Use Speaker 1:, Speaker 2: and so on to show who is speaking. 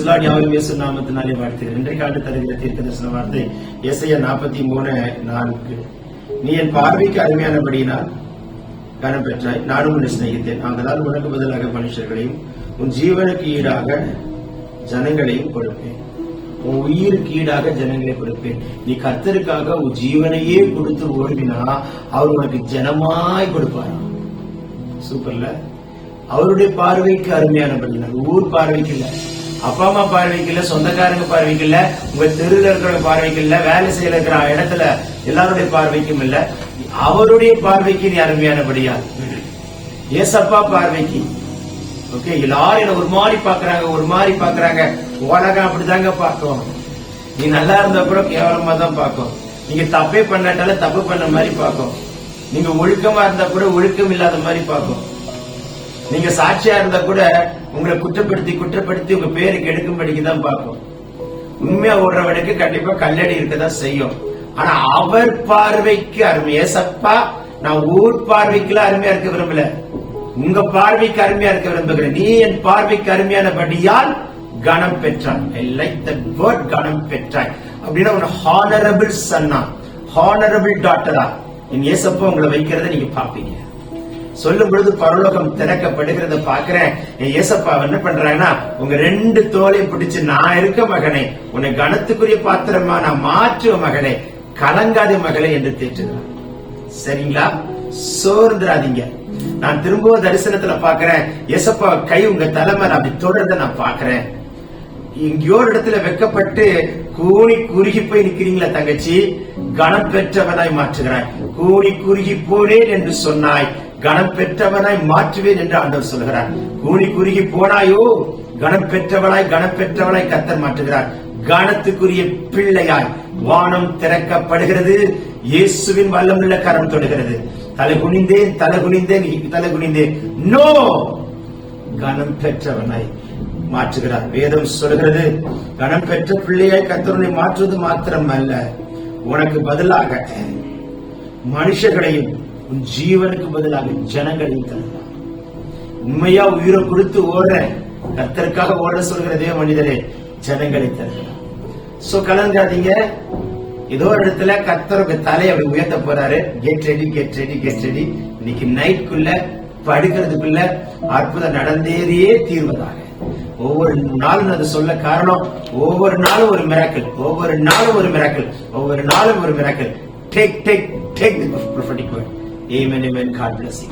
Speaker 1: யாவரும் இயேசு நாமத்தினாலே வாழ்த்துகிறேன். இன்றைக்கு ஆண்டு தருகிற தீர்க்க தரிசன வார்த்தை எசையா 43:4. நீ என் பார்வைக்கு அருமையானபடியினால் கனம் பெற்றாய், நானும் உன்னை சிநேகித்தேன். ஆதலால் உனக்கு பதிலாக மனுஷர்களையும் உன் ஜீவனுக்கு ஈடாக ஜனங்களையும் கொடுப்பேன். உன் உயிருக்கு ஈடாக ஜனங்களை கொடுப்பேன். நீ கர்த்தருக்காக உன் ஜீவனையே கொடுத்து ஓடினா அவர் உனக்கு ஜனமாய் கொடுப்பாரா? சூப்பர்ல. அவருடைய பார்வைக்கு அருமையானபடினார், ஊர் பார்வைக்கு இல்ல, அப்பா அம்மா பார்வைக்கு இல்ல, சொந்தக்காரங்க பார்வைக்கு இல்ல, உங்க தெருவில் இருக்கிற பார்வைக்கு இல்ல, வேலை செய்ய இருக்கிற இடத்துல எல்லாருடைய பார்வைக்கும் இல்ல, அவருடைய பார்வைக்கு நீ அருமையானபடியா. ஏசப்பா பார்வைக்கு. ஓகே, எல்லாரும் என்ன ஒரு மாதிரி பாக்குறாங்க, உலகம் அப்படிதாங்க பார்க்கும். நீ நல்லா இருந்தா கூட கேவலமா தான் பார்க்கும். நீங்க தப்பே பண்ணாட்டால தப்பு பண்ண மாதிரி பார்க்கும். நீங்க ஒழுக்கமா இருந்தா கூட ஒழுக்கம் இல்லாத மாதிரி பார்க்கும். நீங்க சாட்சியா இருந்தா கூட உங்களை குற்றப்படுத்தி உங்க பேருக்கு எடுக்கும்படிக்கு தான் பார்க்கும். உண்மையா ஓடுறவனுக்கு கண்டிப்பா கல்லடி இருக்கதான் செய்யும். ஆனா அவர் பார்வைக்கு அருமை. ஏசப்பா, நான் ஊர் பார்வைக்குலாம் அருமையா இருக்க விரும்பல, உங்க பார்வைக்கு அருமையா இருக்க விரும்புகிறேன். நீ என் பார்வைக்கு அருமையானபடியால் கனம் பெற்றாய். ஐ லைக் தட் வேர்ட், கனம் பெற்றாய் அப்படின்னா ஒரு ஹானரபிள் சன்னா, ஹானரபிள் டாட்டரா என் ஏசப்பா உங்களை வைக்கிறத நீங்க பாப்பீங்க. சொல்லும் பொழுது பரலோகம் திறக்கப்படுகிறத பாக்குறேன். என் ஏசப்பா என்ன பண்றாங்கன்னா, உங்க 2 தோலையும் பிடிச்சு, நான் இருக்க மகனே, உன்னை கனத்துக்குரிய பாத்திரமா நான் மாற்றுவ மகனே, கலங்காத மகளே என்று தேற்றுகிறான். சரிங்களா? சோர்ந்துராதீங்க. நான் திரும்பவும் தரிசனத்துல பாக்குறேன், ஏசப்பா கை உங்க தலைமையில அப்படி தொடர்ந்து நான் பாக்குறேன். எங்கேயோ இடத்துல வெக்கப்பட்டு கூணி குறுகி போய் நிக்கிறீங்களா தங்கச்சி, கனம் பெற்றவனாய் மாற்றுகிறாய். கூணி குறுகி போனேன் என்று சொன்னாய், கனம் பெற்றவனாய் மாற்றுவேன் என்று ஆண்டவர் சொல்கிறார். கூணி குறுகி போனாயோ, கனம் பெற்றவனாய் கர்த்தர் மாற்றுகிறார். கனத்துக்குரிய பிள்ளையாய் வானம் திறக்கப்படுகிறது. இயேசுவின் வல்லமுள்ள கரம் தொடுகிறது. தலை குனிந்தேன். நோ, கனம் பெற்றவனாய் மாற்றுகிறார். வேதம் சொல்கிறது, கனம் பெற்ற பிள்ளையாய் கர்த்தரை மாற்றுவது மாத்திரம் அல்ல, உனக்கு பதிலாக மனுஷர்களையும் உன் ஜீவனுக்கு பதிலாக ஜனங்களையும் தருகிறார். உண்மையா உயிரை கொடுத்து ஓடுற, கர்த்தருக்காக ஓட சொல்கிறதே மனிதரே, ஜனங்களை தருகிறார். சோ கலங்காதீங்க. ஏதோ ஒரு இடத்துல கர்த்தருக்கு தலையை அப்படி உயர்த்த போறாரு. Get ready. இன்னைக்கு நைட்குள்ள படுக்கிறதுக்குள்ள அற்புதம் நடந்தேறியே தீர்வதாக. ஒவ்வொரு நாளும் அது சொல்ல காரணம், ஒவ்வொரு நாளும் ஒரு மிராக்கிள், ஒவ்வொரு நாளும் ஒரு miracle. Take the prophetic word. Amen. God bless you.